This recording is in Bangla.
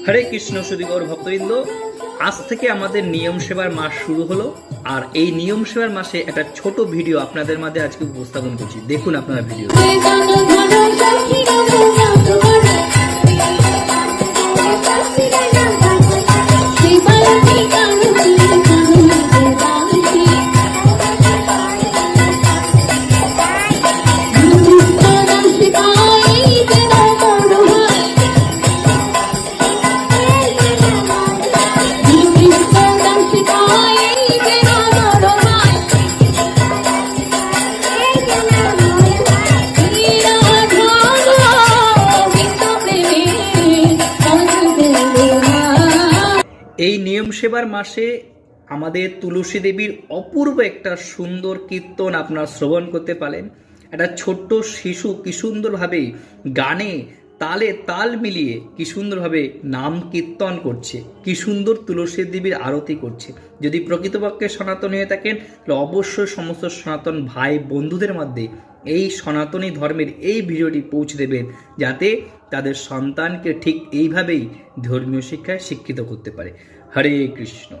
হরে কৃষ্ণ সুদীগৌর ভক্তবৃন্দ, আজ থেকে আমাদের নিয়ম সেবার মাস শুরু হলো। আর এই নিয়ম সেবার মাসে একটা ছোট ভিডিও আপনাদের মাঝে আজকে উপস্থাপন করছি। দেখুন আপনারা ভিডিও। এই নিয়ম সেবার মাসে আমাদের তুলসী দেবীর অপূর্ব একটা সুন্দর কীর্তন আপনারা শ্রবণ করতে পারেন। একটা ছোট্ট শিশু কি সুন্দরভাবে গানে তালে তাল মিলিয়ে কি সুন্দরভাবে নাম কীর্তন করছে, কি সুন্দর তুলসী দেবীর আরতি করছে। যদি প্রকৃতপক্ষে সনাতন হয়ে থাকেন তাহলে অবশ্যই সমস্ত সনাতন ভাই বন্ধুদের মধ্যে এই সনাতনী ধর্মের এই ভিডিওটি পৌঁছে দেবেন, যাতে তাদের সন্তানকে ঠিক এইভাবেই ধর্মীয় শিক্ষায় শিক্ষিত করতে পারে। হরে কৃষ্ণ।